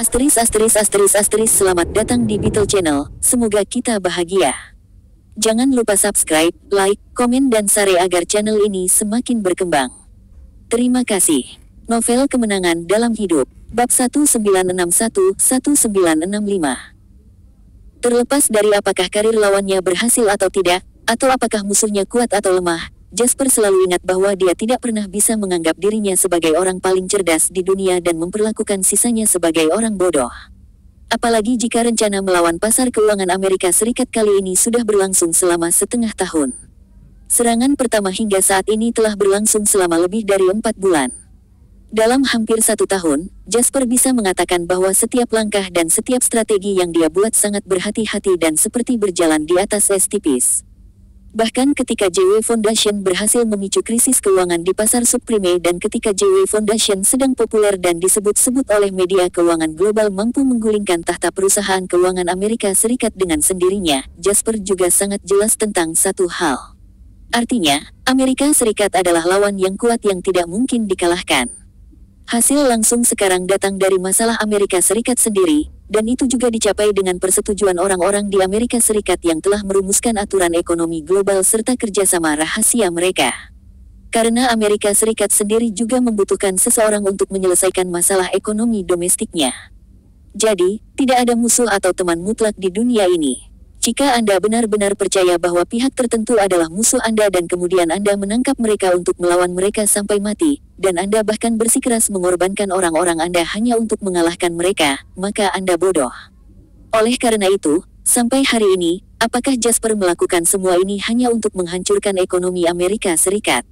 Selamat datang di Beetle Channel, semoga kita bahagia. Jangan lupa subscribe, like, komen dan share agar channel ini semakin berkembang. Terima kasih. Novel Kemenangan Dalam Hidup, Bab 1961-1965. Terlepas dari apakah karir lawannya berhasil atau tidak, atau apakah musuhnya kuat atau lemah, Jasper selalu ingat bahwa dia tidak pernah bisa menganggap dirinya sebagai orang paling cerdas di dunia dan memperlakukan sisanya sebagai orang bodoh. Apalagi jika rencana melawan pasar keuangan Amerika Serikat kali ini sudah berlangsung selama setengah tahun. Serangan pertama hingga saat ini telah berlangsung selama lebih dari 4 bulan. Dalam hampir 1 tahun, Jasper bisa mengatakan bahwa setiap langkah dan setiap strategi yang dia buat sangat berhati-hati dan seperti berjalan di atas es tipis. Bahkan ketika JW Foundation berhasil memicu krisis keuangan di pasar subprime dan ketika JW Foundation sedang populer dan disebut-sebut oleh media keuangan global mampu menggulingkan tahta perusahaan keuangan Amerika Serikat dengan sendirinya, Jasper juga sangat jelas tentang satu hal. Artinya, Amerika Serikat adalah lawan yang kuat yang tidak mungkin dikalahkan. Hasil langsung sekarang datang dari masalah Amerika Serikat sendiri, dan itu juga dicapai dengan persetujuan orang-orang di Amerika Serikat yang telah merumuskan aturan ekonomi global serta kerjasama rahasia mereka. Karena Amerika Serikat sendiri juga membutuhkan seseorang untuk menyelesaikan masalah ekonomi domestiknya. Jadi, tidak ada musuh atau teman mutlak di dunia ini. Jika Anda benar-benar percaya bahwa pihak tertentu adalah musuh Anda dan kemudian Anda menangkap mereka untuk melawan mereka sampai mati, dan Anda bahkan bersikeras mengorbankan orang-orang Anda hanya untuk mengalahkan mereka, maka Anda bodoh. Oleh karena itu, sampai hari ini, apakah Jasper melakukan semua ini hanya untuk menghancurkan ekonomi Amerika Serikat?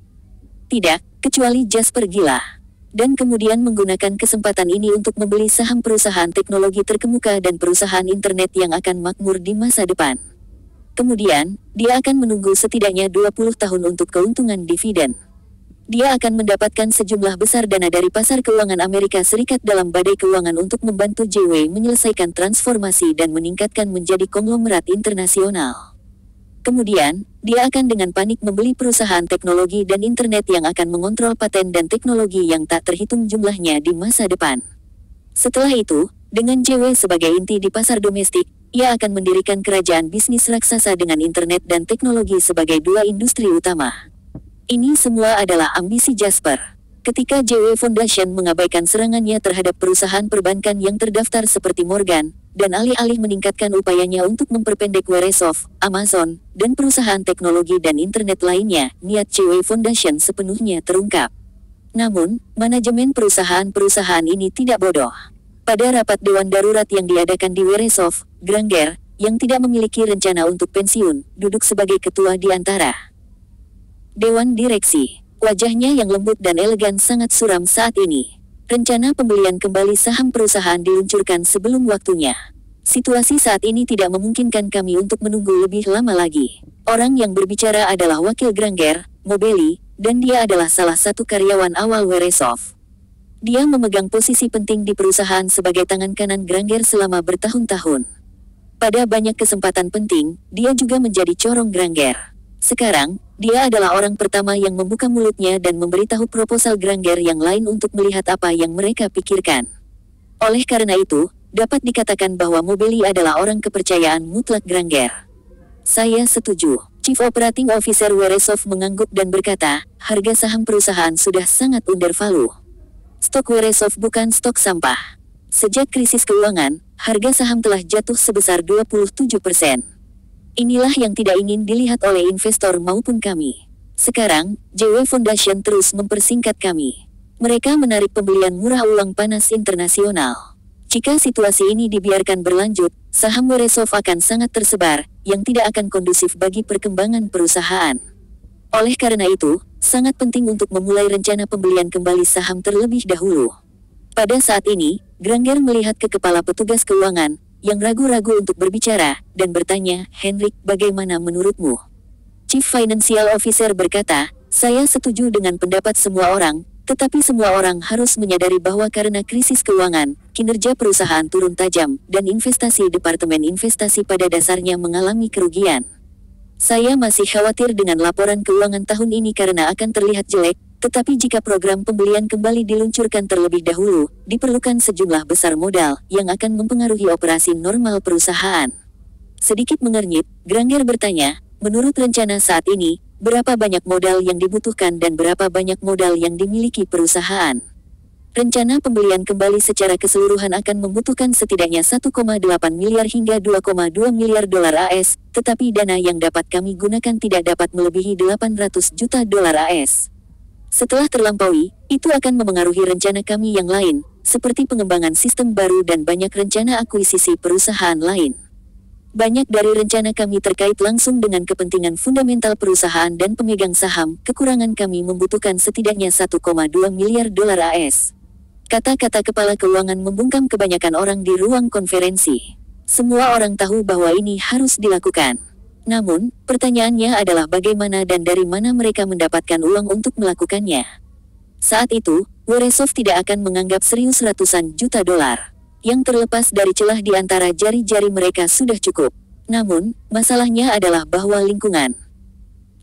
Tidak, kecuali Jasper gila. Dan kemudian menggunakan kesempatan ini untuk membeli saham perusahaan teknologi terkemuka dan perusahaan internet yang akan makmur di masa depan. Kemudian, dia akan menunggu setidaknya 20 tahun untuk keuntungan dividen. Dia akan mendapatkan sejumlah besar dana dari pasar keuangan Amerika Serikat dalam badai keuangan untuk membantu JW menyelesaikan transformasi dan meningkatkan menjadi konglomerat internasional. Kemudian, dia akan dengan panik membeli perusahaan teknologi dan internet yang akan mengontrol paten dan teknologi yang tak terhitung jumlahnya di masa depan. Setelah itu, dengan JW sebagai inti di pasar domestik, ia akan mendirikan kerajaan bisnis raksasa dengan internet dan teknologi sebagai dua industri utama. Ini semua adalah ambisi Jasper. Ketika JW Foundation mengabaikan serangannya terhadap perusahaan perbankan yang terdaftar seperti Morgan, dan alih-alih meningkatkan upayanya untuk memperpendek Microsoft, Amazon, dan perusahaan teknologi dan internet lainnya, niat JW Foundation sepenuhnya terungkap. Namun, manajemen perusahaan-perusahaan ini tidak bodoh. Pada rapat Dewan Darurat yang diadakan di Microsoft, Granger, yang tidak memiliki rencana untuk pensiun, duduk sebagai ketua di antara Dewan Direksi. Wajahnya yang lembut dan elegan sangat suram saat ini. Rencana pembelian kembali saham perusahaan diluncurkan sebelum waktunya. Situasi saat ini tidak memungkinkan kami untuk menunggu lebih lama lagi. Orang yang berbicara adalah Wakil Granger, Mobeli, dan dia adalah salah satu karyawan awal Microsoft. Dia memegang posisi penting di perusahaan sebagai tangan kanan Granger selama bertahun-tahun. Pada banyak kesempatan penting, dia juga menjadi corong Granger. Sekarang, dia adalah orang pertama yang membuka mulutnya dan memberitahu proposal Granger yang lain untuk melihat apa yang mereka pikirkan. Oleh karena itu, dapat dikatakan bahwa Mobeli adalah orang kepercayaan mutlak Granger. Saya setuju. Chief Operating Officer Microsoft mengangguk dan berkata, harga saham perusahaan sudah sangat undervalue. Stok Microsoft bukan stok sampah. Sejak krisis keuangan, harga saham telah jatuh sebesar 27%. Inilah yang tidak ingin dilihat oleh investor maupun kami. Sekarang, JW Foundation terus mempersingkat kami. Mereka menarik pembelian murah uang panas internasional. Jika situasi ini dibiarkan berlanjut, saham Microsoft akan sangat tersebar, yang tidak akan kondusif bagi perkembangan perusahaan. Oleh karena itu, sangat penting untuk memulai rencana pembelian kembali saham terlebih dahulu. Pada saat ini, Granger melihat ke kepala petugas keuangan, yang ragu-ragu untuk berbicara, dan bertanya, Henrik, bagaimana menurutmu? Chief Financial Officer berkata, saya setuju dengan pendapat semua orang, tetapi semua orang harus menyadari bahwa karena krisis keuangan, kinerja perusahaan turun tajam, dan investasi Departemen Investasi pada dasarnya mengalami kerugian. Saya masih khawatir dengan laporan keuangan tahun ini karena akan terlihat jelek, Tetapi jika program pembelian kembali diluncurkan terlebih dahulu, diperlukan sejumlah besar modal yang akan mempengaruhi operasi normal perusahaan. Sedikit mengernyit, Granger bertanya, menurut rencana saat ini, berapa banyak modal yang dibutuhkan dan berapa banyak modal yang dimiliki perusahaan? Rencana pembelian kembali secara keseluruhan akan membutuhkan setidaknya 1,8 miliar hingga 2,2 miliar dolar AS, tetapi dana yang dapat kami gunakan tidak dapat melebihi 800 juta dolar AS. Setelah terlampaui, itu akan memengaruhi rencana kami yang lain, seperti pengembangan sistem baru dan banyak rencana akuisisi perusahaan lain. Banyak dari rencana kami terkait langsung dengan kepentingan fundamental perusahaan dan pemegang saham. Kekurangan kami membutuhkan setidaknya 1,2 miliar dolar AS. Kata-kata kepala keuangan membungkam kebanyakan orang di ruang konferensi. Semua orang tahu bahwa ini harus dilakukan. Namun, pertanyaannya adalah bagaimana dan dari mana mereka mendapatkan uang untuk melakukannya. Saat itu, Weresov tidak akan menganggap serius ratusan juta dolar. Yang terlepas dari celah di antara jari-jari mereka sudah cukup. Namun, masalahnya adalah bahwa lingkungan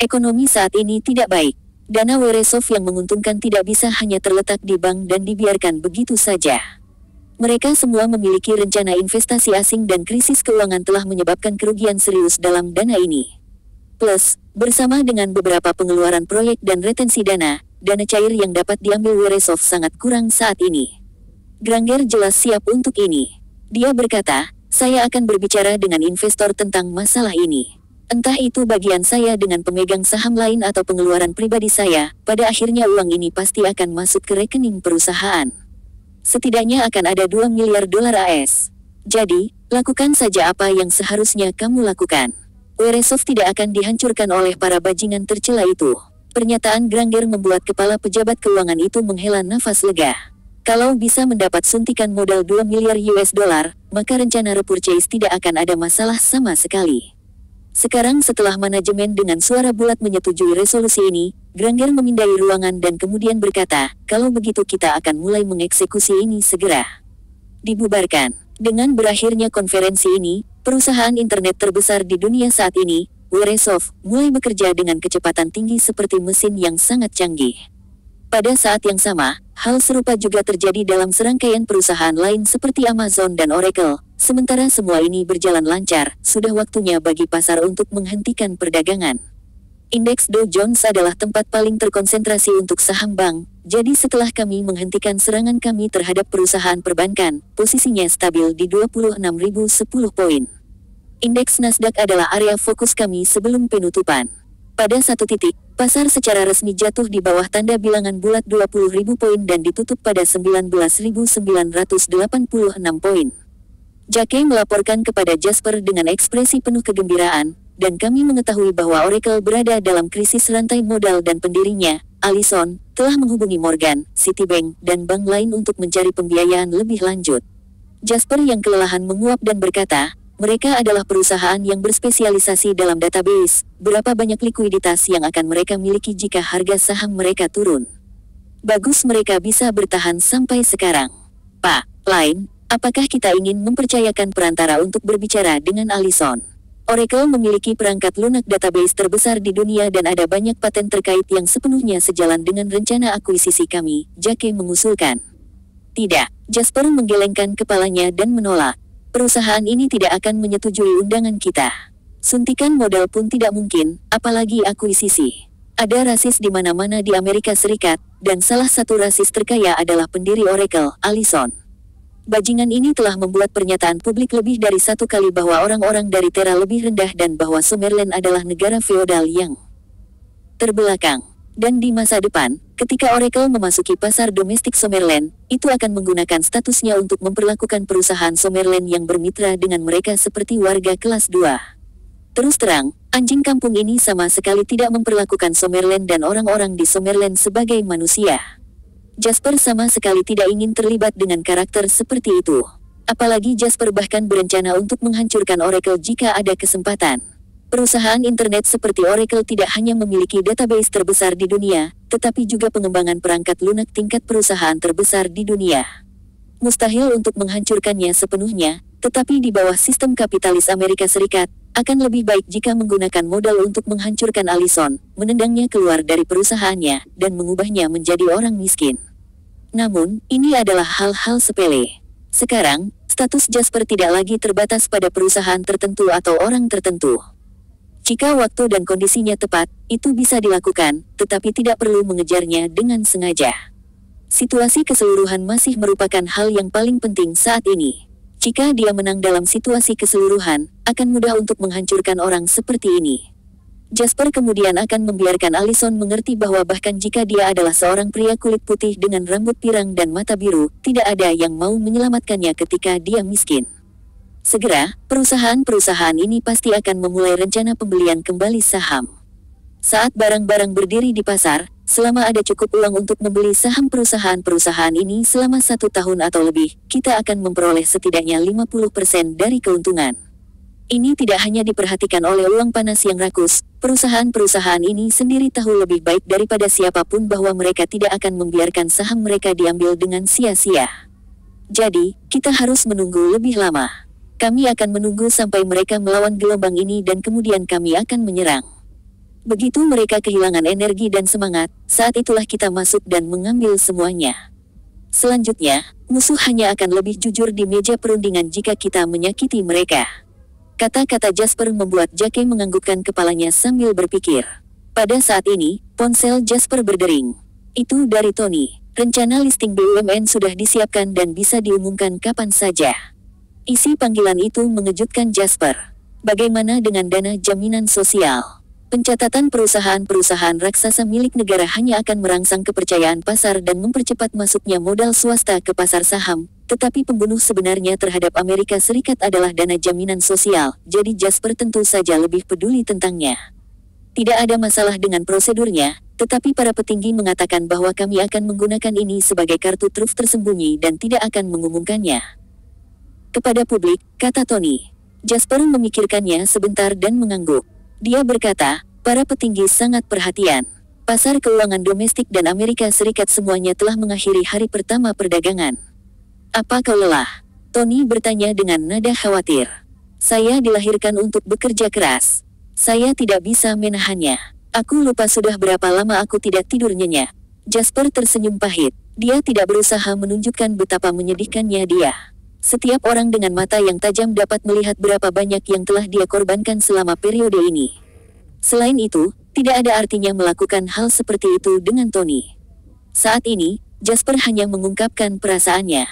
ekonomi saat ini tidak baik. Dana Weresov yang menguntungkan tidak bisa hanya terletak di bank dan dibiarkan begitu saja. Mereka semua memiliki rencana investasi asing dan krisis keuangan telah menyebabkan kerugian serius dalam dana ini. Plus, bersama dengan beberapa pengeluaran proyek dan retensi dana cair yang dapat diambil Weresov sangat kurang saat ini. Granger jelas siap untuk ini. Dia berkata, saya akan berbicara dengan investor tentang masalah ini. Entah itu bagian saya dengan pemegang saham lain atau pengeluaran pribadi saya, pada akhirnya uang ini pasti akan masuk ke rekening perusahaan. Setidaknya akan ada 2 miliar dolar AS. Jadi, lakukan saja apa yang seharusnya kamu lakukan. Weresov tidak akan dihancurkan oleh para bajingan tercela itu. Pernyataan Granger membuat kepala pejabat keuangan itu menghela nafas lega. Kalau bisa mendapat suntikan modal 2 miliar US dollar, maka rencana repurchase tidak akan ada masalah sama sekali. Sekarang setelah manajemen dengan suara bulat menyetujui resolusi ini, Granger memindai ruangan dan kemudian berkata, kalau begitu kita akan mulai mengeksekusi ini segera. Dibubarkan. Dengan berakhirnya konferensi ini, perusahaan internet terbesar di dunia saat ini, Weresov, mulai bekerja dengan kecepatan tinggi seperti mesin yang sangat canggih. Pada saat yang sama, hal serupa juga terjadi dalam serangkaian perusahaan lain seperti Amazon dan Oracle. Sementara semua ini berjalan lancar, sudah waktunya bagi pasar untuk menghentikan perdagangan. Indeks Dow Jones adalah tempat paling terkonsentrasi untuk saham bank, jadi setelah kami menghentikan serangan kami terhadap perusahaan perbankan, posisinya stabil di 26.010 poin. Indeks Nasdaq adalah area fokus kami sebelum penutupan. Pada satu titik, pasar secara resmi jatuh di bawah tanda bilangan bulat 20.000 poin dan ditutup pada 19.986 poin. Jake melaporkan kepada Jasper dengan ekspresi penuh kegembiraan, dan kami mengetahui bahwa Oracle berada dalam krisis rantai modal dan pendirinya, Allison, telah menghubungi Morgan, Citibank, dan bank lain untuk mencari pembiayaan lebih lanjut. Jasper yang kelelahan menguap dan berkata, mereka adalah perusahaan yang berspesialisasi dalam database, berapa banyak likuiditas yang akan mereka miliki jika harga saham mereka turun. Bagus mereka bisa bertahan sampai sekarang. Pak, lain. Apakah kita ingin mempercayakan perantara untuk berbicara dengan Allison? Oracle memiliki perangkat lunak database terbesar di dunia dan ada banyak paten terkait yang sepenuhnya sejalan dengan rencana akuisisi kami, Jake mengusulkan. Tidak, Jasper menggelengkan kepalanya dan menolak. Perusahaan ini tidak akan menyetujui undangan kita. Suntikan modal pun tidak mungkin, apalagi akuisisi. Ada rasis di mana-mana di Amerika Serikat, dan salah satu rasis terkaya adalah pendiri Oracle, Allison. Bajingan ini telah membuat pernyataan publik lebih dari satu kali bahwa orang-orang dari Terra lebih rendah dan bahwa Summerland adalah negara feodal yang terbelakang. Dan di masa depan, ketika Oracle memasuki pasar domestik Summerland, itu akan menggunakan statusnya untuk memperlakukan perusahaan Summerland yang bermitra dengan mereka seperti warga kelas 2. Terus terang, anjing kampung ini sama sekali tidak memperlakukan Summerland dan orang-orang di Summerland sebagai manusia. Jasper sama sekali tidak ingin terlibat dengan karakter seperti itu. Apalagi Jasper bahkan berencana untuk menghancurkan Oracle jika ada kesempatan. Perusahaan internet seperti Oracle tidak hanya memiliki database terbesar di dunia, tetapi juga pengembangan perangkat lunak tingkat perusahaan terbesar di dunia. Mustahil untuk menghancurkannya sepenuhnya, tetapi di bawah sistem kapitalis Amerika Serikat, Akan lebih baik jika menggunakan modal untuk menghancurkan Allison, menendangnya keluar dari perusahaannya, dan mengubahnya menjadi orang miskin. Namun, ini adalah hal-hal sepele. Sekarang, status Jasper tidak lagi terbatas pada perusahaan tertentu atau orang tertentu. Jika waktu dan kondisinya tepat, itu bisa dilakukan, tetapi tidak perlu mengejarnya dengan sengaja. Situasi keseluruhan masih merupakan hal yang paling penting saat ini. Jika dia menang dalam situasi keseluruhan, akan mudah untuk menghancurkan orang seperti ini. Jasper kemudian akan membiarkan Allison mengerti bahwa bahkan jika dia adalah seorang pria kulit putih dengan rambut pirang dan mata biru, tidak ada yang mau menyelamatkannya ketika dia miskin. Segera, perusahaan-perusahaan ini pasti akan memulai rencana pembelian kembali saham. Saat barang-barang berdiri di pasar, selama ada cukup uang untuk membeli saham perusahaan-perusahaan ini selama 1 tahun atau lebih, kita akan memperoleh setidaknya 50% dari keuntungan. Ini tidak hanya diperhatikan oleh uang panas yang rakus, perusahaan-perusahaan ini sendiri tahu lebih baik daripada siapapun bahwa mereka tidak akan membiarkan saham mereka diambil dengan sia-sia. Jadi, kita harus menunggu lebih lama. Kami akan menunggu sampai mereka melawan gelombang ini dan kemudian kami akan menyerang. Begitu mereka kehilangan energi dan semangat, saat itulah kita masuk dan mengambil semuanya. Selanjutnya, musuh hanya akan lebih jujur di meja perundingan jika kita menyakiti mereka. Kata-kata Jasper membuat Jake menganggukkan kepalanya sambil berpikir. Pada saat ini, ponsel Jasper berdering. Itu dari Tony. Rencana listing BUMN sudah disiapkan dan bisa diumumkan kapan saja. Isi panggilan itu mengejutkan Jasper. Bagaimana dengan dana jaminan sosial? Pencatatan perusahaan-perusahaan raksasa milik negara hanya akan merangsang kepercayaan pasar dan mempercepat masuknya modal swasta ke pasar saham, tetapi pembunuh sebenarnya terhadap Amerika Serikat adalah dana jaminan sosial, jadi Jasper tentu saja lebih peduli tentangnya. Tidak ada masalah dengan prosedurnya, tetapi para petinggi mengatakan bahwa kami akan menggunakan ini sebagai kartu truf tersembunyi dan tidak akan mengumumkannya kepada publik, kata Tony. Jasper memikirkannya sebentar dan mengangguk. Dia berkata, para petinggi sangat perhatian. Pasar keuangan domestik dan Amerika Serikat semuanya telah mengakhiri hari pertama perdagangan. Apa kau lelah? Tony bertanya dengan nada khawatir. Saya dilahirkan untuk bekerja keras. Saya tidak bisa menahannya. Aku lupa sudah berapa lama aku tidak tidur nyenyak. Jasper tersenyum pahit. Dia tidak berusaha menunjukkan betapa menyedihkannya dia. Setiap orang dengan mata yang tajam dapat melihat berapa banyak yang telah dia korbankan selama periode ini. Selain itu, tidak ada artinya melakukan hal seperti itu dengan Tony. Saat ini, Jasper hanya mengungkapkan perasaannya.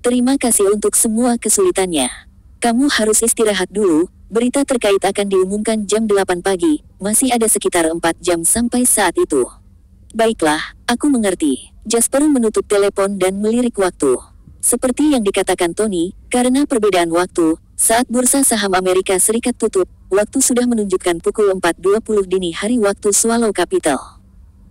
Terima kasih untuk semua kesulitannya. Kamu harus istirahat dulu, berita terkait akan diumumkan jam 8 pagi, masih ada sekitar 4 jam sampai saat itu. Baiklah, aku mengerti. Jasper menutup telepon dan melirik waktu. Seperti yang dikatakan Tony, karena perbedaan waktu, saat bursa saham Amerika Serikat tutup, waktu sudah menunjukkan pukul 4.20 dini hari waktu Swallow Capital.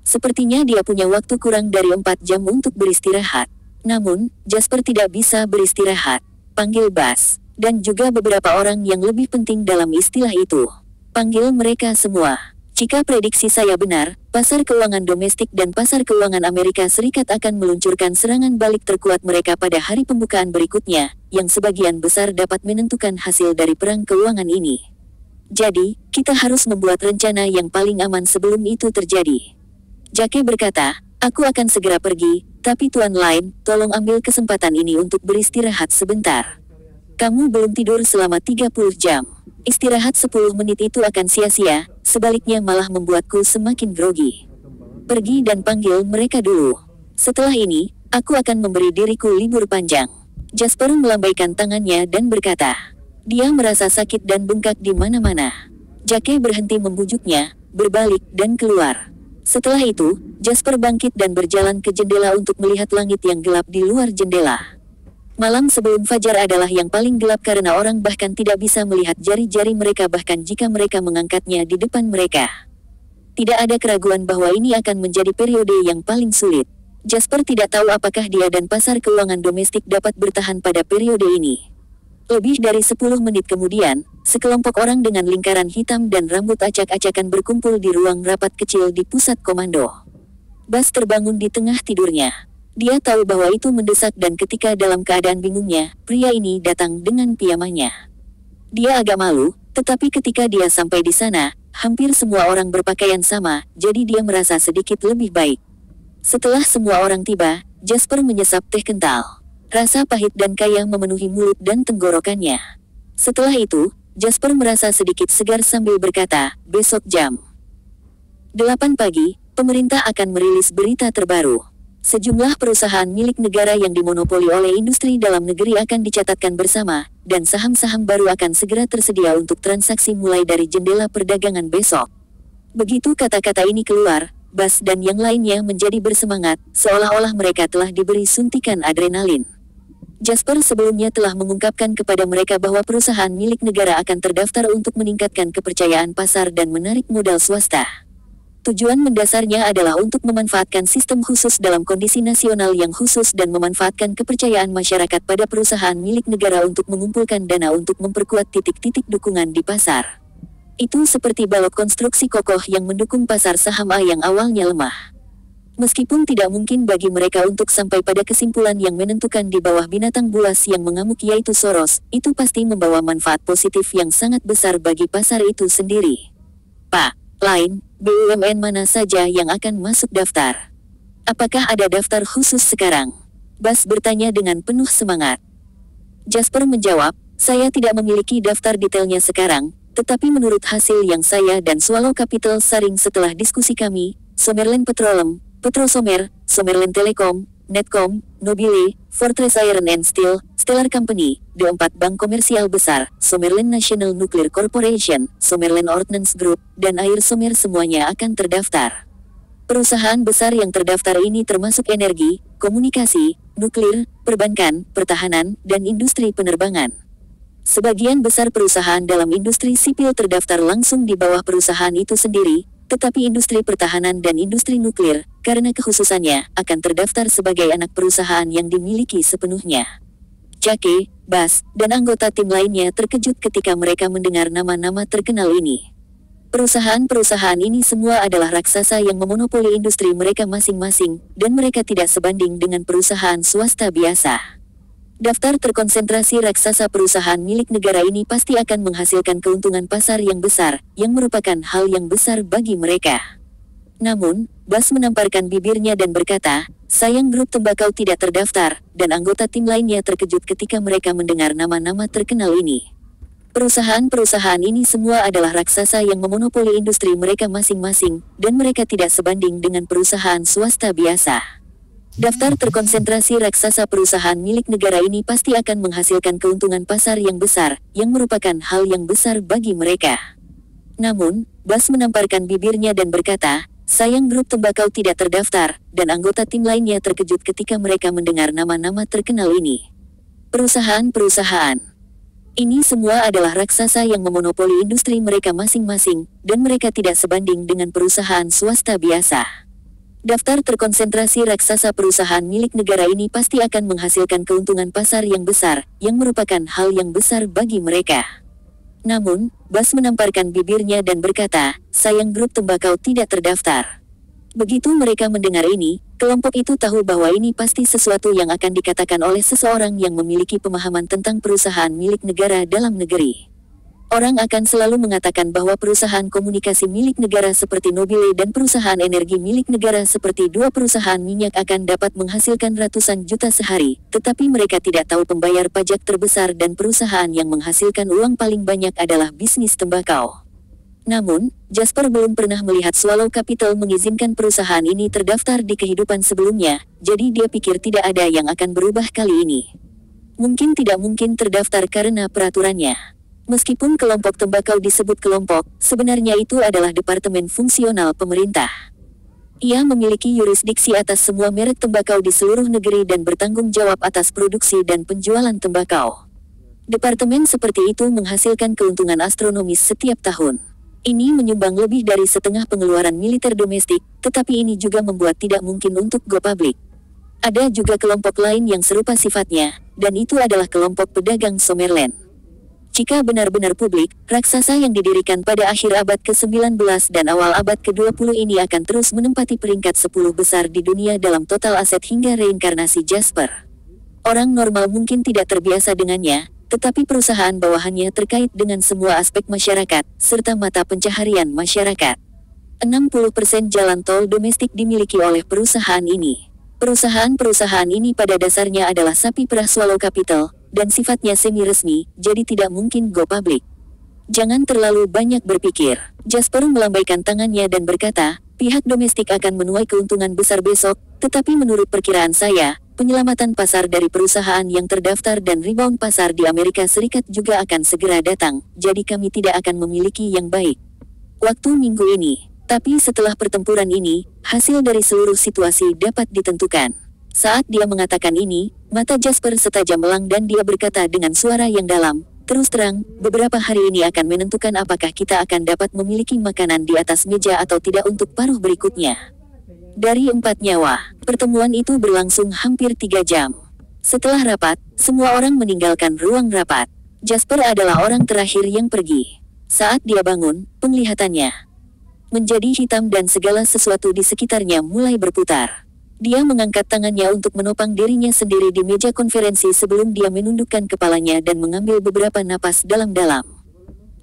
Sepertinya dia punya waktu kurang dari 4 jam untuk beristirahat. Namun, Jasper tidak bisa beristirahat. Panggil Bas, dan juga beberapa orang yang lebih penting dalam istilah itu. Panggil mereka semua. Jika prediksi saya benar, pasar keuangan domestik dan pasar keuangan Amerika Serikat akan meluncurkan serangan balik terkuat mereka pada hari pembukaan berikutnya, yang sebagian besar dapat menentukan hasil dari perang keuangan ini. Jadi, kita harus membuat rencana yang paling aman sebelum itu terjadi. Jake berkata, aku akan segera pergi, tapi Tuan Lime, tolong ambil kesempatan ini untuk beristirahat sebentar. Kamu belum tidur selama 30 jam. Istirahat 10 menit itu akan sia-sia, sebaliknya malah membuatku semakin grogi. Pergi dan panggil mereka dulu. Setelah ini, aku akan memberi diriku libur panjang. Jasper melambaikan tangannya dan berkata. Dia merasa sakit dan bengkak di mana-mana. Jake berhenti membujuknya, berbalik dan keluar. Setelah itu, Jasper bangkit dan berjalan ke jendela untuk melihat langit yang gelap di luar jendela. Malam sebelum fajar adalah yang paling gelap karena orang bahkan tidak bisa melihat jari-jari mereka bahkan jika mereka mengangkatnya di depan mereka. Tidak ada keraguan bahwa ini akan menjadi periode yang paling sulit. Jasper tidak tahu apakah dia dan pasar keuangan domestik dapat bertahan pada periode ini. Lebih dari 10 menit kemudian, sekelompok orang dengan lingkaran hitam dan rambut acak-acakan berkumpul di ruang rapat kecil di pusat komando. Bas terbangun di tengah tidurnya. Dia tahu bahwa itu mendesak dan ketika dalam keadaan bingungnya, pria ini datang dengan piyamanya. Dia agak malu, Tetapi ketika dia sampai di sana, hampir semua orang berpakaian sama, jadi dia merasa sedikit lebih baik. Setelah semua orang tiba, Jasper menyesap teh kental. Rasa pahit dan kaya memenuhi mulut dan tenggorokannya. Setelah itu, Jasper merasa sedikit segar sambil berkata, besok jam 8 pagi, pemerintah akan merilis berita terbaru. Sejumlah perusahaan milik negara yang dimonopoli oleh industri dalam negeri akan dicatatkan bersama, dan saham-saham baru akan segera tersedia untuk transaksi mulai dari jendela perdagangan besok. Begitu kata-kata ini keluar, Bas dan yang lainnya menjadi bersemangat, seolah-olah mereka telah diberi suntikan adrenalin. Jasper sebelumnya telah mengungkapkan kepada mereka bahwa perusahaan milik negara akan terdaftar untuk meningkatkan kepercayaan pasar dan menarik modal swasta. Tujuan mendasarnya adalah untuk memanfaatkan sistem khusus dalam kondisi nasional yang khusus dan memanfaatkan kepercayaan masyarakat pada perusahaan milik negara untuk mengumpulkan dana untuk memperkuat titik-titik dukungan di pasar. Itu seperti balok konstruksi kokoh yang mendukung pasar saham A yang awalnya lemah. Meskipun tidak mungkin bagi mereka untuk sampai pada kesimpulan yang menentukan di bawah binatang buas yang mengamuk yaitu Soros, itu pasti membawa manfaat positif yang sangat besar bagi pasar itu sendiri. Pak, lain, BUMN mana saja yang akan masuk daftar? Apakah ada daftar khusus sekarang? Bas bertanya dengan penuh semangat. Jasper menjawab, saya tidak memiliki daftar detailnya sekarang, tetapi menurut hasil yang saya dan Swallow Capital saring setelah diskusi kami, Somerland Petroleum, Petrosomer, Somerland Telecom, Netcom, Nobile, Fortress Iron and Steel, Stellar Company, D4 bank komersial besar, Somerland National Nuclear Corporation, Somerland Ordnance Group, dan Air Somer semuanya akan terdaftar. Perusahaan besar yang terdaftar ini termasuk energi, komunikasi, nuklir, perbankan, pertahanan, dan industri penerbangan. Sebagian besar perusahaan dalam industri sipil terdaftar langsung di bawah perusahaan itu sendiri, tetapi industri pertahanan dan industri nuklir, karena kekhususannya, akan terdaftar sebagai anak perusahaan yang dimiliki sepenuhnya. Jake, Bas, dan anggota tim lainnya terkejut ketika mereka mendengar nama-nama terkenal ini. Perusahaan-perusahaan ini semua adalah raksasa yang memonopoli industri mereka masing-masing, dan mereka tidak sebanding dengan perusahaan swasta biasa. Daftar terkonsentrasi raksasa perusahaan milik negara ini pasti akan menghasilkan keuntungan pasar yang besar, yang merupakan hal yang besar bagi mereka. Namun, Bas menamparkan bibirnya dan berkata, sayang grup tembakau tidak terdaftar, dan anggota tim lainnya terkejut ketika mereka mendengar nama-nama terkenal ini. Perusahaan-perusahaan ini semua adalah raksasa yang memonopoli industri mereka masing-masing, dan mereka tidak sebanding dengan perusahaan swasta biasa. Daftar terkonsentrasi raksasa perusahaan milik negara ini pasti akan menghasilkan keuntungan pasar yang besar, yang merupakan hal yang besar bagi mereka. Namun, Bas menamparkan bibirnya dan berkata, sayang grup tembakau tidak terdaftar, dan anggota tim lainnya terkejut ketika mereka mendengar nama-nama terkenal ini. Perusahaan-perusahaan ini semua adalah raksasa yang memonopoli industri mereka masing-masing, dan mereka tidak sebanding dengan perusahaan swasta biasa. Daftar terkonsentrasi raksasa perusahaan milik negara ini pasti akan menghasilkan keuntungan pasar yang besar, yang merupakan hal yang besar bagi mereka. Namun, Bas menamparkan bibirnya dan berkata, sayang grup tembakau tidak terdaftar. Begitu mereka mendengar ini, kelompok itu tahu bahwa ini pasti sesuatu yang akan dikatakan oleh seseorang yang memiliki pemahaman tentang perusahaan milik negara dalam negeri. Orang akan selalu mengatakan bahwa perusahaan komunikasi milik negara seperti Nobile dan perusahaan energi milik negara seperti dua perusahaan minyak akan dapat menghasilkan ratusan juta sehari, tetapi mereka tidak tahu pembayar pajak terbesar dan perusahaan yang menghasilkan uang paling banyak adalah bisnis tembakau. Namun, Jasper belum pernah melihat Swallow Capital mengizinkan perusahaan ini terdaftar di kehidupan sebelumnya, jadi dia pikir tidak ada yang akan berubah kali ini. Mungkin tidak mungkin terdaftar karena peraturannya. Meskipun kelompok tembakau disebut kelompok, sebenarnya itu adalah departemen fungsional pemerintah. Ia memiliki yurisdiksi atas semua merek tembakau di seluruh negeri dan bertanggung jawab atas produksi dan penjualan tembakau. Departemen seperti itu menghasilkan keuntungan astronomis setiap tahun. Ini menyumbang lebih dari setengah pengeluaran militer domestik, tetapi ini juga membuat tidak mungkin untuk go public. Ada juga kelompok lain yang serupa sifatnya, dan itu adalah kelompok pedagang Somerland. Jika benar-benar publik, raksasa yang didirikan pada akhir abad ke-19 dan awal abad ke-20 ini akan terus menempati peringkat 10 besar di dunia dalam total aset hingga reinkarnasi Jasper. Orang normal mungkin tidak terbiasa dengannya, tetapi perusahaan bawahannya terkait dengan semua aspek masyarakat, serta mata pencaharian masyarakat. 60% jalan tol domestik dimiliki oleh perusahaan ini. Perusahaan-perusahaan ini pada dasarnya adalah sapi perah swallow capital, dan sifatnya semi-resmi, jadi tidak mungkin go public. Jangan terlalu banyak berpikir. Jasper melambaikan tangannya dan berkata, pihak domestik akan menuai keuntungan besar besok, tetapi menurut perkiraan saya, penyelamatan pasar dari perusahaan yang terdaftar dan rebound pasar di Amerika Serikat juga akan segera datang, jadi kami tidak akan memiliki yang baik waktu minggu ini. Tapi setelah pertempuran ini, hasil dari seluruh situasi dapat ditentukan. Saat dia mengatakan ini, mata Jasper setajam elang dan dia berkata dengan suara yang dalam, terus terang, beberapa hari ini akan menentukan apakah kita akan dapat memiliki makanan di atas meja atau tidak untuk paruh berikutnya. Dari 4 nyawa, pertemuan itu berlangsung hampir 3 jam. Setelah rapat, semua orang meninggalkan ruang rapat. Jasper adalah orang terakhir yang pergi. Saat dia bangun, penglihatannya menjadi hitam dan segala sesuatu di sekitarnya mulai berputar. Dia mengangkat tangannya untuk menopang dirinya sendiri di meja konferensi sebelum dia menundukkan kepalanya dan mengambil beberapa napas dalam-dalam.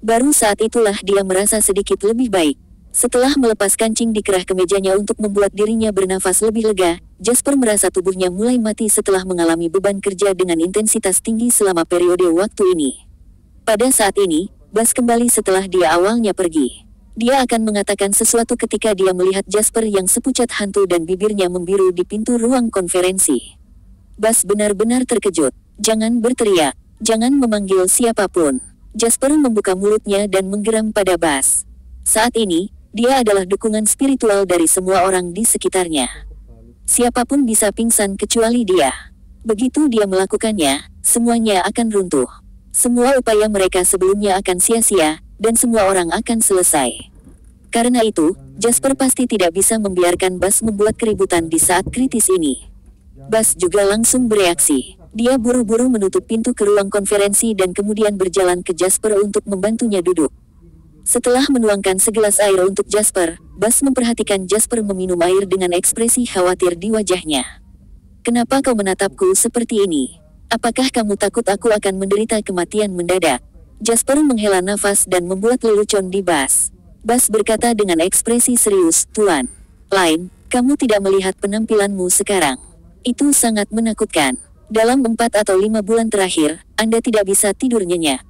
Baru saat itulah dia merasa sedikit lebih baik. Setelah melepas kancing di kerah kemejanya untuk membuat dirinya bernafas lebih lega, Jasper merasa tubuhnya mulai mati setelah mengalami beban kerja dengan intensitas tinggi selama periode waktu ini. Pada saat ini, Bas kembali setelah dia awalnya pergi. Dia akan mengatakan sesuatu ketika dia melihat Jasper yang sepucat hantu dan bibirnya membiru di pintu ruang konferensi. Bas benar-benar terkejut. Jangan berteriak. Jangan memanggil siapapun. Jasper membuka mulutnya dan menggeram pada Bas. Saat ini, dia adalah dukungan spiritual dari semua orang di sekitarnya. Siapapun bisa pingsan kecuali dia. Begitu dia melakukannya, semuanya akan runtuh. Semua upaya mereka sebelumnya akan sia-sia, dan semua orang akan selesai. Karena itu, Jasper pasti tidak bisa membiarkan Bas membuat keributan di saat kritis ini. Bas juga langsung bereaksi. Dia buru-buru menutup pintu ke ruang konferensi dan kemudian berjalan ke Jasper untuk membantunya duduk. Setelah menuangkan segelas air untuk Jasper, Bas memperhatikan Jasper meminum air dengan ekspresi khawatir di wajahnya. Kenapa kau menatapku seperti ini? Apakah kamu takut aku akan menderita kematian mendadak? Jasper menghela nafas dan membuat lelucon di Bas. Bas berkata dengan ekspresi serius, Tuan Lain, kamu tidak melihat penampilanmu sekarang. Itu sangat menakutkan. Dalam 4 atau 5 bulan terakhir, Anda tidak bisa tidur nyenyak.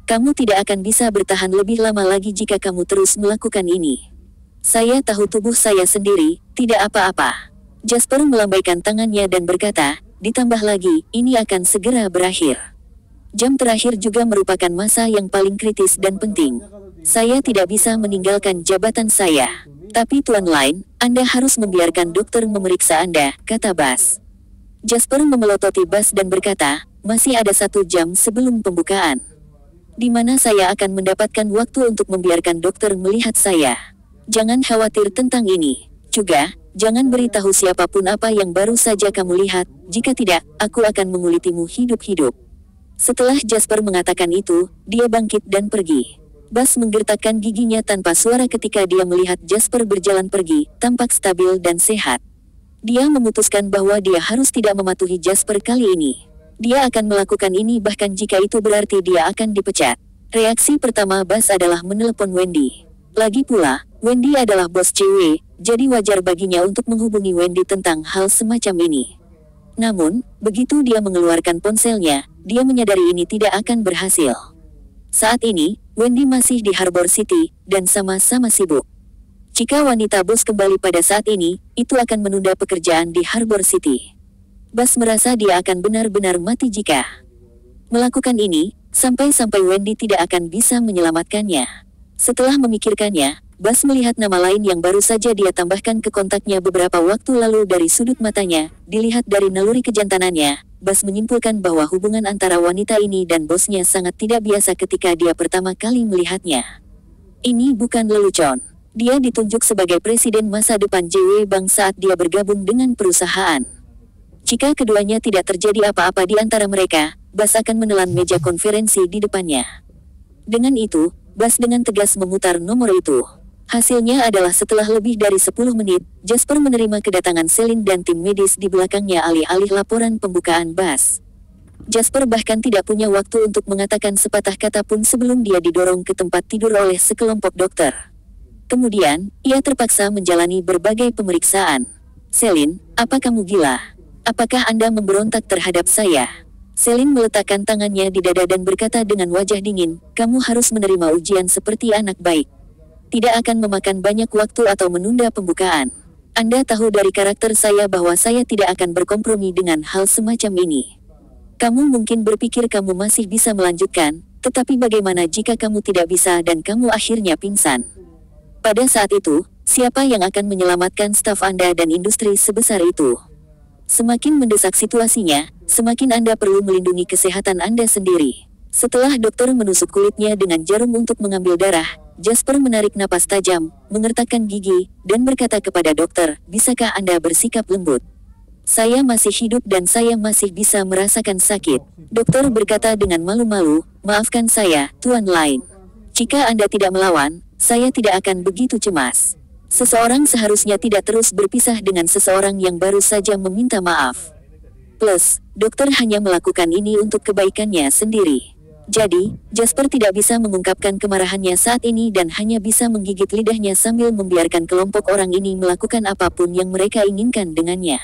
Kamu tidak akan bisa bertahan lebih lama lagi jika kamu terus melakukan ini. Saya tahu tubuh saya sendiri, tidak apa-apa. Jasper melambaikan tangannya dan berkata, ditambah lagi, ini akan segera berakhir. Jam terakhir juga merupakan masa yang paling kritis dan penting. Saya tidak bisa meninggalkan jabatan saya. Tapi Tuan Lain, Anda harus membiarkan dokter memeriksa Anda, kata Bas. Jasper memelototi Bas dan berkata, masih ada 1 jam sebelum pembukaan. Di mana saya akan mendapatkan waktu untuk membiarkan dokter melihat saya. Jangan khawatir tentang ini. Juga, jangan beritahu siapapun apa yang baru saja kamu lihat, jika tidak, aku akan mengulitimu hidup-hidup. Setelah Jasper mengatakan itu, dia bangkit dan pergi. Bas menggertakkan giginya tanpa suara ketika dia melihat Jasper berjalan pergi, tampak stabil dan sehat. Dia memutuskan bahwa dia harus tidak mematuhi Jasper kali ini. Dia akan melakukan ini bahkan jika itu berarti dia akan dipecat. Reaksi pertama Bas adalah menelepon Wendy. Lagi pula, Wendy adalah bos cewek, jadi wajar baginya untuk menghubungi Wendy tentang hal semacam ini. Namun, begitu dia mengeluarkan ponselnya, dia menyadari ini tidak akan berhasil. Saat ini, Wendy masih di Harbor City, dan sama-sama sibuk. Jika wanita bos kembali pada saat ini, itu akan menunda pekerjaan di Harbor City. Bas merasa dia akan benar-benar mati jika melakukan ini, sampai-sampai Wendy tidak akan bisa menyelamatkannya. Setelah memikirkannya, Bas melihat nama lain yang baru saja dia tambahkan ke kontaknya beberapa waktu lalu dari sudut matanya. Dilihat dari naluri kejantanannya, Bas menyimpulkan bahwa hubungan antara wanita ini dan bosnya sangat tidak biasa ketika dia pertama kali melihatnya. Ini bukan lelucon. Dia ditunjuk sebagai presiden masa depan JW Bank saat dia bergabung dengan perusahaan. Jika keduanya tidak terjadi apa-apa di antara mereka, Bas akan menelan meja konferensi di depannya. Dengan itu, Bas dengan tegas memutar nomor itu. Hasilnya adalah setelah lebih dari 10 menit, Jasper menerima kedatangan Celine dan tim medis di belakangnya alih-alih laporan pembukaan Bas. Jasper bahkan tidak punya waktu untuk mengatakan sepatah kata pun sebelum dia didorong ke tempat tidur oleh sekelompok dokter. Kemudian, ia terpaksa menjalani berbagai pemeriksaan. "Celine, apa kamu gila? Apakah Anda memberontak terhadap saya?" Celine meletakkan tangannya di dada dan berkata dengan wajah dingin, "Kamu harus menerima ujian seperti anak baik. Tidak akan memakan banyak waktu atau menunda pembukaan. Anda tahu dari karakter saya bahwa saya tidak akan berkompromi dengan hal semacam ini. Kamu mungkin berpikir kamu masih bisa melanjutkan, tetapi bagaimana jika kamu tidak bisa dan kamu akhirnya pingsan? Pada saat itu, siapa yang akan menyelamatkan staf Anda dan industri sebesar itu? Semakin mendesak situasinya, semakin Anda perlu melindungi kesehatan Anda sendiri." Setelah dokter menusuk kulitnya dengan jarum untuk mengambil darah, Jasper menarik napas tajam, mengertakkan gigi, dan berkata kepada dokter, "Bisakah Anda bersikap lembut? Saya masih hidup dan saya masih bisa merasakan sakit." Dokter berkata dengan malu-malu, "Maafkan saya, Tuan Lin. Jika Anda tidak melawan, saya tidak akan begitu cemas. Seseorang seharusnya tidak terus berpisah dengan seseorang yang baru saja meminta maaf. Plus, dokter hanya melakukan ini untuk kebaikannya sendiri." Jadi, Jasper tidak bisa mengungkapkan kemarahannya saat ini dan hanya bisa menggigit lidahnya sambil membiarkan kelompok orang ini melakukan apapun yang mereka inginkan dengannya.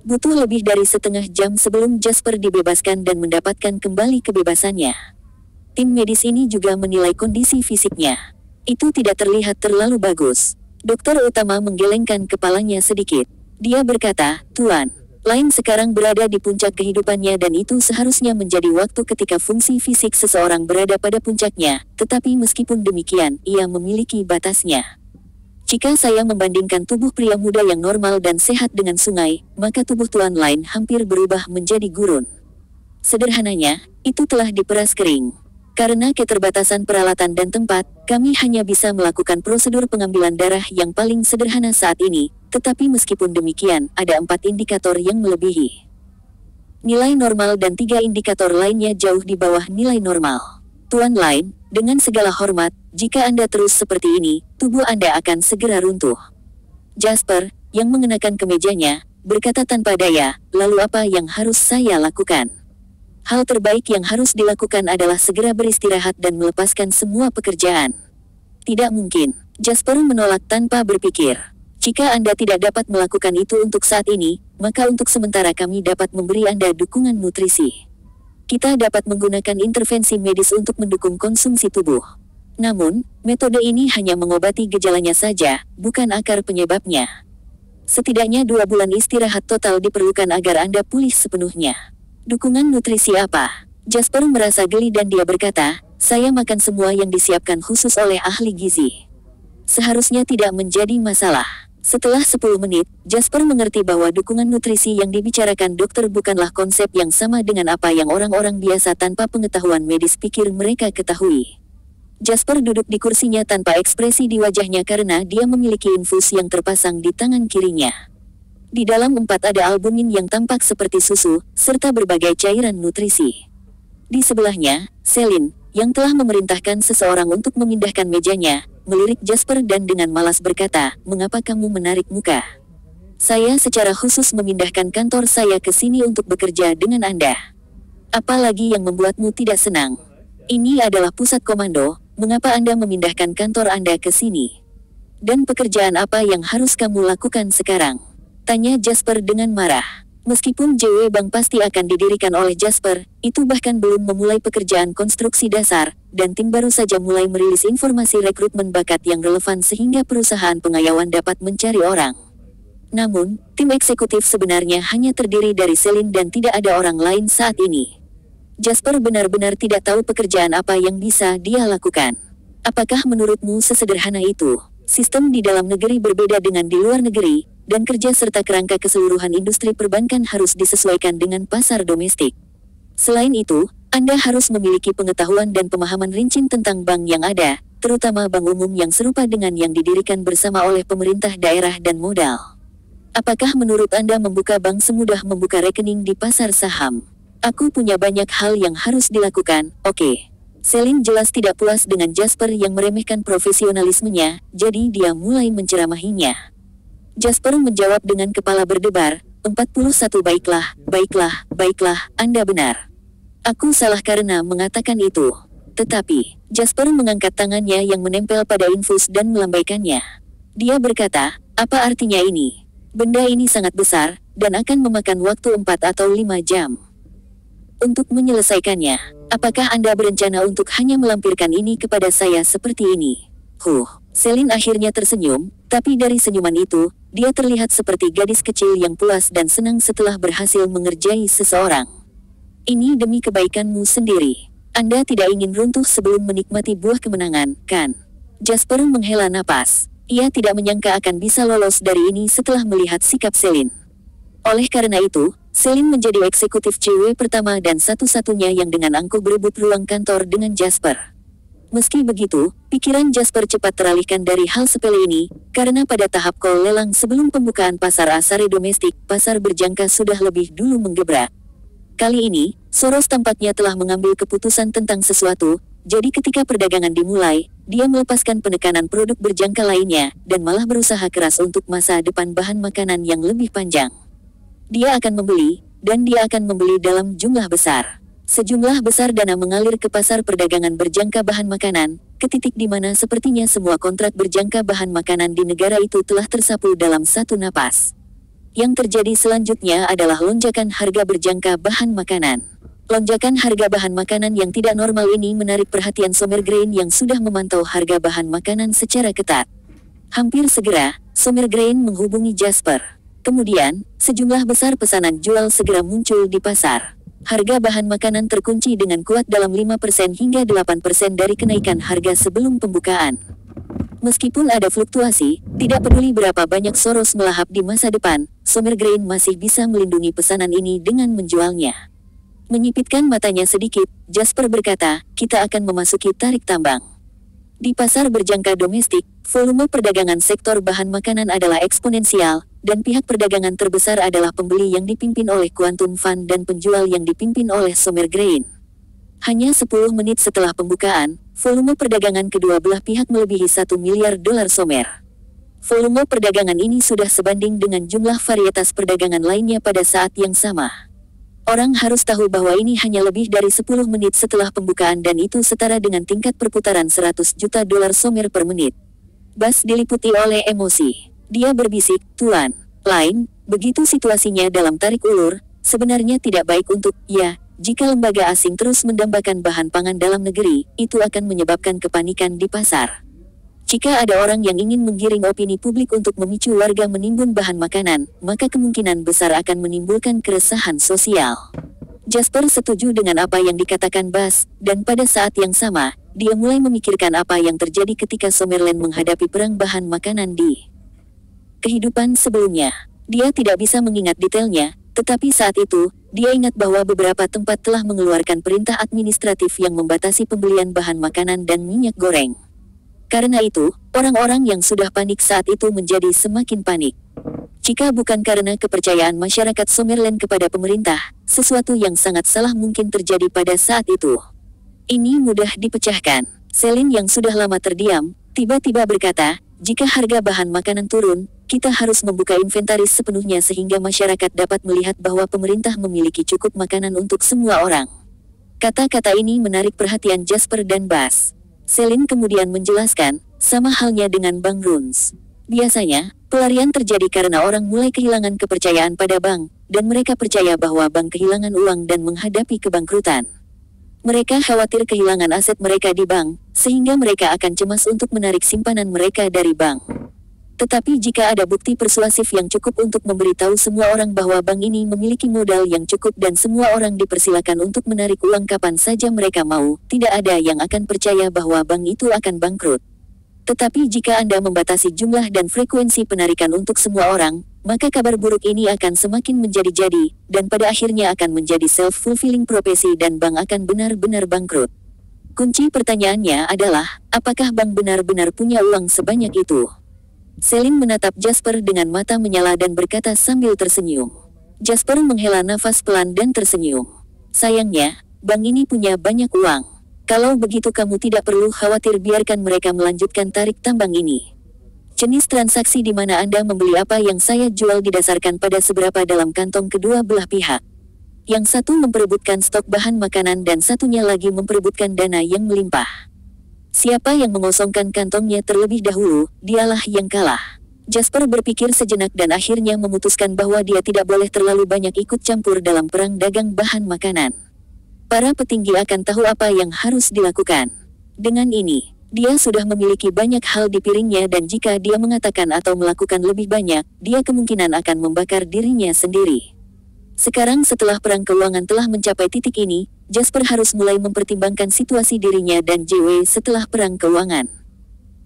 Butuh lebih dari setengah jam sebelum Jasper dibebaskan dan mendapatkan kembali kebebasannya. Tim medis ini juga menilai kondisi fisiknya. Itu tidak terlihat terlalu bagus. Dokter utama menggelengkan kepalanya sedikit. Dia berkata, "Tuan, Lin sekarang berada di puncak kehidupannya dan itu seharusnya menjadi waktu ketika fungsi fisik seseorang berada pada puncaknya, tetapi meskipun demikian, ia memiliki batasnya. Jika saya membandingkan tubuh pria muda yang normal dan sehat dengan sungai, maka tubuh Tuan Lin hampir berubah menjadi gurun. Sederhananya, itu telah diperas kering. Karena keterbatasan peralatan dan tempat, kami hanya bisa melakukan prosedur pengambilan darah yang paling sederhana saat ini, tetapi meskipun demikian, ada 4 indikator yang melebihi nilai normal dan 3 indikator lainnya jauh di bawah nilai normal. Tuan Lin, dengan segala hormat, jika Anda terus seperti ini, tubuh Anda akan segera runtuh." Jasper, yang mengenakan kemejanya, berkata tanpa daya, "Lalu apa yang harus saya lakukan?" "Hal terbaik yang harus dilakukan adalah segera beristirahat dan melepaskan semua pekerjaan." "Tidak mungkin." Jasper menolak tanpa berpikir. "Jika Anda tidak dapat melakukan itu untuk saat ini, maka untuk sementara kami dapat memberi Anda dukungan nutrisi. Kita dapat menggunakan intervensi medis untuk mendukung konsumsi tubuh. Namun, metode ini hanya mengobati gejalanya saja, bukan akar penyebabnya. Setidaknya 2 bulan istirahat total diperlukan agar Anda pulih sepenuhnya." "Dukungan nutrisi apa?" Jasper merasa geli dan dia berkata, "Saya makan semua yang disiapkan khusus oleh ahli gizi. Seharusnya tidak menjadi masalah." Setelah 10 menit, Jasper mengerti bahwa dukungan nutrisi yang dibicarakan dokter bukanlah konsep yang sama dengan apa yang orang-orang biasa tanpa pengetahuan medis pikir mereka ketahui. Jasper duduk di kursinya tanpa ekspresi di wajahnya karena dia memiliki infus yang terpasang di tangan kirinya. Di dalam 4 ada albumin yang tampak seperti susu, serta berbagai cairan nutrisi. Di sebelahnya, Celine, yang telah memerintahkan seseorang untuk memindahkan mejanya, melirik Jasper dan dengan malas berkata, "Mengapa kamu menarik muka? Saya secara khusus memindahkan kantor saya ke sini untuk bekerja dengan Anda. Apalagi yang membuatmu tidak senang? Ini adalah pusat komando, mengapa Anda memindahkan kantor Anda ke sini? Dan pekerjaan apa yang harus kamu lakukan sekarang?" tanya Jasper dengan marah. Meskipun JW Bank pasti akan didirikan oleh Jasper, itu bahkan belum memulai pekerjaan konstruksi dasar, dan tim baru saja mulai merilis informasi rekrutmen bakat yang relevan sehingga perusahaan pengayaan dapat mencari orang. Namun, tim eksekutif sebenarnya hanya terdiri dari Celine dan tidak ada orang lain saat ini. Jasper benar-benar tidak tahu pekerjaan apa yang bisa dia lakukan. Apakah menurutmu sesederhana itu? Sistem di dalam negeri berbeda dengan di luar negeri, dan kerja serta kerangka keseluruhan industri perbankan harus disesuaikan dengan pasar domestik. Selain itu, Anda harus memiliki pengetahuan dan pemahaman rinci tentang bank yang ada, terutama bank umum yang serupa dengan yang didirikan bersama oleh pemerintah daerah dan modal. Apakah menurut Anda membuka bank semudah membuka rekening di pasar saham? Aku punya banyak hal yang harus dilakukan, oke. Celine jelas tidak puas dengan Jasper yang meremehkan profesionalismenya, jadi dia mulai menceramahinya. Jasper menjawab dengan kepala berdebar, 41 baiklah, Anda benar. Aku salah karena mengatakan itu. Tetapi, Jasper mengangkat tangannya yang menempel pada infus dan melambaikannya. Dia berkata, apa artinya ini? Benda ini sangat besar, dan akan memakan waktu 4 atau 5 jam. Untuk menyelesaikannya, apakah Anda berencana untuk hanya melampirkan ini kepada saya seperti ini? Celine akhirnya tersenyum, tapi dari senyuman itu, dia terlihat seperti gadis kecil yang puas dan senang setelah berhasil mengerjai seseorang. Ini demi kebaikanmu sendiri. Anda tidak ingin runtuh sebelum menikmati buah kemenangan, kan? Jasper menghela napas. Ia tidak menyangka akan bisa lolos dari ini setelah melihat sikap Celine. Oleh karena itu, Celine menjadi eksekutif cewek pertama dan satu-satunya yang dengan angkuh berebut ruang kantor dengan Jasper. Meski begitu, pikiran Jasper cepat teralihkan dari hal sepele ini, karena pada tahap call lelang sebelum pembukaan pasar Asare domestik, pasar berjangka sudah lebih dulu menggebrak. Kali ini, Soros tampaknya telah mengambil keputusan tentang sesuatu, jadi ketika perdagangan dimulai, dia melepaskan penekanan produk berjangka lainnya, dan malah berusaha keras untuk masa depan bahan makanan yang lebih panjang. Dia akan membeli, dan dia akan membeli dalam jumlah besar. Sejumlah besar dana mengalir ke pasar perdagangan berjangka bahan makanan, ke titik di mana sepertinya semua kontrak berjangka bahan makanan di negara itu telah tersapu dalam satu napas. Yang terjadi selanjutnya adalah lonjakan harga berjangka bahan makanan. Lonjakan harga bahan makanan yang tidak normal ini menarik perhatian Sommergrain yang sudah memantau harga bahan makanan secara ketat. Hampir segera, Sommergrain menghubungi Jasper. Kemudian, sejumlah besar pesanan jual segera muncul di pasar. Harga bahan makanan terkunci dengan kuat dalam 5% hingga 8% dari kenaikan harga sebelum pembukaan. Meskipun ada fluktuasi, tidak peduli berapa banyak Soros melahap di masa depan, Sommergrain masih bisa melindungi pesanan ini dengan menjualnya. Menyipitkan matanya sedikit, Jasper berkata, kita akan memasuki tarik tambang. Di pasar berjangka domestik, volume perdagangan sektor bahan makanan adalah eksponensial, dan pihak perdagangan terbesar adalah pembeli yang dipimpin oleh Quantum Fund dan penjual yang dipimpin oleh Sommergrain. Hanya 10 menit setelah pembukaan, volume perdagangan kedua belah pihak melebihi $1 miliar Sommer. Volume perdagangan ini sudah sebanding dengan jumlah varietas perdagangan lainnya pada saat yang sama. Orang harus tahu bahwa ini hanya lebih dari 10 menit setelah pembukaan dan itu setara dengan tingkat perputaran $100 juta Sommer per menit. Bas diliputi oleh emosi. Dia berbisik, Tuan Lain, begitu situasinya dalam tarik ulur, sebenarnya tidak baik untuk, jika lembaga asing terus mendambakan bahan pangan dalam negeri, itu akan menyebabkan kepanikan di pasar. Jika ada orang yang ingin menggiring opini publik untuk memicu warga menimbun bahan makanan, maka kemungkinan besar akan menimbulkan keresahan sosial. Jasper setuju dengan apa yang dikatakan Bas, dan pada saat yang sama, dia mulai memikirkan apa yang terjadi ketika Sommerland menghadapi perang bahan makanan di kehidupan sebelumnya. Dia tidak bisa mengingat detailnya, tetapi saat itu, dia ingat bahwa beberapa tempat telah mengeluarkan perintah administratif yang membatasi pembelian bahan makanan dan minyak goreng. Karena itu, orang-orang yang sudah panik saat itu menjadi semakin panik. Jika bukan karena kepercayaan masyarakat Sommerland kepada pemerintah, sesuatu yang sangat salah mungkin terjadi pada saat itu. Ini mudah dipecahkan. Celine yang sudah lama terdiam, tiba-tiba berkata, jika harga bahan makanan turun, kita harus membuka inventaris sepenuhnya sehingga masyarakat dapat melihat bahwa pemerintah memiliki cukup makanan untuk semua orang. Kata-kata ini menarik perhatian Jasper dan Bas. Celine kemudian menjelaskan, sama halnya dengan Bank Runs. Biasanya, pelarian terjadi karena orang mulai kehilangan kepercayaan pada bank, dan mereka percaya bahwa bank kehilangan uang dan menghadapi kebangkrutan. Mereka khawatir kehilangan aset mereka di bank, sehingga mereka akan cemas untuk menarik simpanan mereka dari bank. Tetapi jika ada bukti persuasif yang cukup untuk memberitahu semua orang bahwa bank ini memiliki modal yang cukup dan semua orang dipersilakan untuk menarik uang kapan saja mereka mau, tidak ada yang akan percaya bahwa bank itu akan bangkrut. Tetapi jika Anda membatasi jumlah dan frekuensi penarikan untuk semua orang, maka kabar buruk ini akan semakin menjadi-jadi, dan pada akhirnya akan menjadi self-fulfilling prophecy dan bank akan benar-benar bangkrut. Kunci pertanyaannya adalah, apakah bank benar-benar punya uang sebanyak itu? Celine menatap Jasper dengan mata menyala dan berkata sambil tersenyum. Jasper menghela nafas pelan dan tersenyum. Sayangnya, bank ini punya banyak uang. Kalau begitu kamu tidak perlu khawatir, biarkan mereka melanjutkan tarik tambang ini. Jenis transaksi di mana Anda membeli apa yang saya jual didasarkan pada seberapa dalam kantong kedua belah pihak. Yang satu memperebutkan stok bahan makanan dan satunya lagi memperebutkan dana yang melimpah. Siapa yang mengosongkan kantongnya terlebih dahulu, dialah yang kalah. Jasper berpikir sejenak dan akhirnya memutuskan bahwa dia tidak boleh terlalu banyak ikut campur dalam perang dagang bahan makanan. Para petinggi akan tahu apa yang harus dilakukan. Dengan ini, dia sudah memiliki banyak hal di piringnya dan jika dia mengatakan atau melakukan lebih banyak, dia kemungkinan akan membakar dirinya sendiri. Sekarang setelah perang keuangan telah mencapai titik ini, Jasper harus mulai mempertimbangkan situasi dirinya dan JW setelah perang keuangan.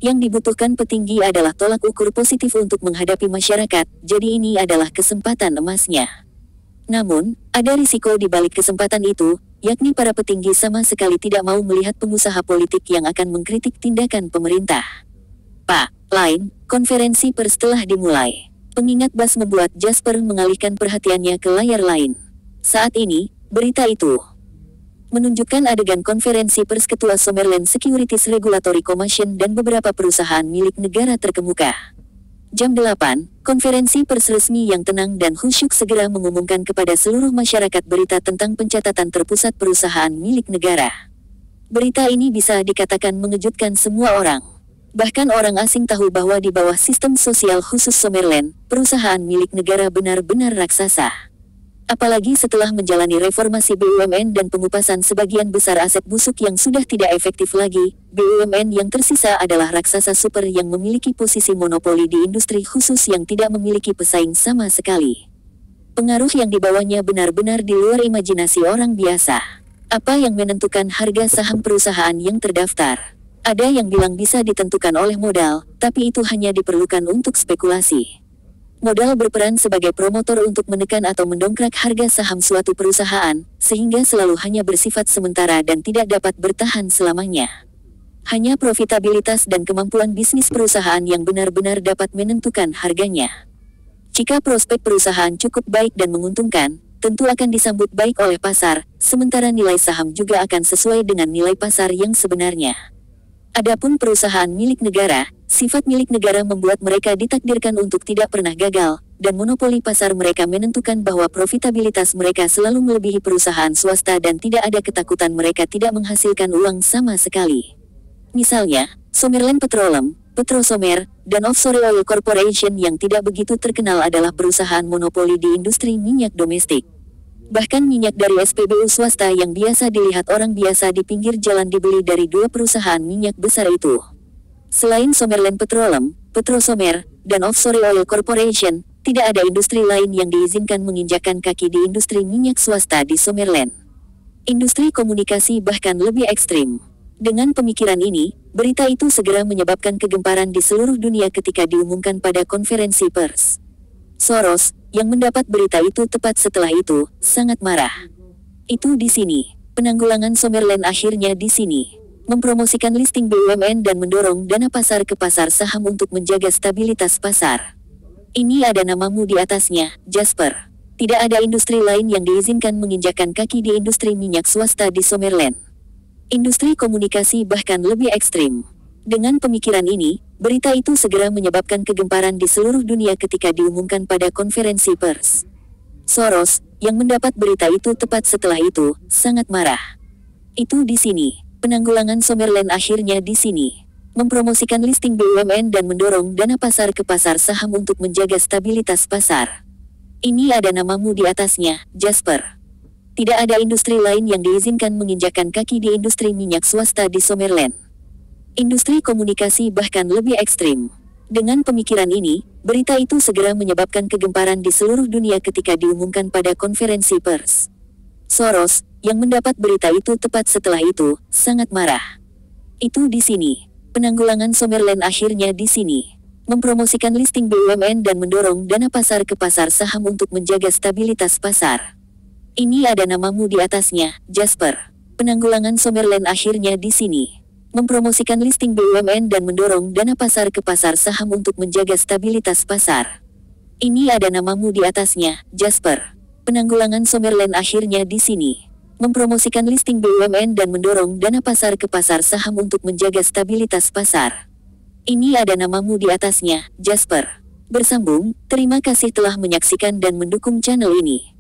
Yang dibutuhkan petinggi adalah tolak ukur positif untuk menghadapi masyarakat, jadi ini adalah kesempatan emasnya. Namun, ada risiko di balik kesempatan itu, yakni para petinggi sama sekali tidak mau melihat pengusaha politik yang akan mengkritik tindakan pemerintah. Konferensi pers telah dimulai. Pengingat bas membuat Jasper mengalihkan perhatiannya ke layar lain. Saat ini, berita itu menunjukkan adegan konferensi pers Ketua Summerland Securities Regulatory Commission dan beberapa perusahaan milik negara terkemuka. Jam 8, konferensi pers resmi yang tenang dan khusyuk segera mengumumkan kepada seluruh masyarakat berita tentang pencatatan terpusat perusahaan milik negara. Berita ini bisa dikatakan mengejutkan semua orang. Bahkan orang asing tahu bahwa di bawah sistem sosial khusus Summerland, perusahaan milik negara benar-benar raksasa. Apalagi setelah menjalani reformasi BUMN dan pengupasan sebagian besar aset busuk yang sudah tidak efektif lagi, BUMN yang tersisa adalah raksasa super yang memiliki posisi monopoli di industri khusus yang tidak memiliki pesaing sama sekali. Pengaruh yang dibawanya benar-benar di luar imajinasi orang biasa. Apa yang menentukan harga saham perusahaan yang terdaftar? Ada yang bilang bisa ditentukan oleh modal, tapi itu hanya diperlukan untuk spekulasi. Modal berperan sebagai promotor untuk menekan atau mendongkrak harga saham suatu perusahaan, sehingga selalu hanya bersifat sementara dan tidak dapat bertahan selamanya. Hanya profitabilitas dan kemampuan bisnis perusahaan yang benar-benar dapat menentukan harganya. Jika prospek perusahaan cukup baik dan menguntungkan, tentu akan disambut baik oleh pasar, sementara nilai saham juga akan sesuai dengan nilai pasar yang sebenarnya. Adapun perusahaan milik negara, sifat milik negara membuat mereka ditakdirkan untuk tidak pernah gagal, dan monopoli pasar mereka menentukan bahwa profitabilitas mereka selalu melebihi perusahaan swasta dan tidak ada ketakutan mereka tidak menghasilkan uang sama sekali. Misalnya, Summerland Petroleum, Petrosomer, dan Offshore Oil Corporation yang tidak begitu terkenal adalah perusahaan monopoli di industri minyak domestik. Bahkan minyak dari SPBU swasta yang biasa dilihat orang biasa di pinggir jalan dibeli dari dua perusahaan minyak besar itu. Selain Summerland Petroleum, Petrosomer, dan Offshore Oil Corporation, tidak ada industri lain yang diizinkan menginjakkan kaki di industri minyak swasta di Summerland. Industri komunikasi bahkan lebih ekstrim. Dengan pemikiran ini, berita itu segera menyebabkan kegemparan di seluruh dunia ketika diumumkan pada konferensi pers. Soros, yang mendapat berita itu tepat setelah itu, sangat marah. Itu di sini. Penanggulangan Summerland akhirnya di sini. Mempromosikan listing BUMN dan mendorong dana pasar ke pasar saham untuk menjaga stabilitas pasar. Ini ada namamu di atasnya, Jasper. Tidak ada industri lain yang diizinkan menginjakkan kaki di industri minyak swasta di Summerland. Industri komunikasi bahkan lebih ekstrim. Dengan pemikiran ini, berita itu segera menyebabkan kegemparan di seluruh dunia ketika diumumkan pada konferensi pers. Soros, yang mendapat berita itu tepat setelah itu, sangat marah. Itu di sini. Penanggulangan Summerland akhirnya di sini. Mempromosikan listing BUMN dan mendorong dana pasar ke pasar saham untuk menjaga stabilitas pasar. Ini ada namamu di atasnya, Jasper. Tidak ada industri lain yang diizinkan menginjakkan kaki di industri minyak swasta di Summerland. Industri komunikasi bahkan lebih ekstrim. Dengan pemikiran ini, berita itu segera menyebabkan kegemparan di seluruh dunia ketika diumumkan pada konferensi pers. Soros, yang mendapat berita itu tepat setelah itu, sangat marah. Itu di sini. Penanggulangan Summerland akhirnya di sini. Mempromosikan listing BUMN dan mendorong dana pasar ke pasar saham untuk menjaga stabilitas pasar. Ini ada namamu di atasnya, Jasper. Penanggulangan Summerland akhirnya di sini. Mempromosikan listing BUMN dan mendorong dana pasar ke pasar saham untuk menjaga stabilitas pasar. Ini ada namamu di atasnya, Jasper. Penanggulangan Summerland akhirnya di sini. Mempromosikan listing BUMN dan mendorong dana pasar ke pasar saham untuk menjaga stabilitas pasar. Ini ada namamu di atasnya, Jasper. Bersambung, terima kasih telah menyaksikan dan mendukung channel ini.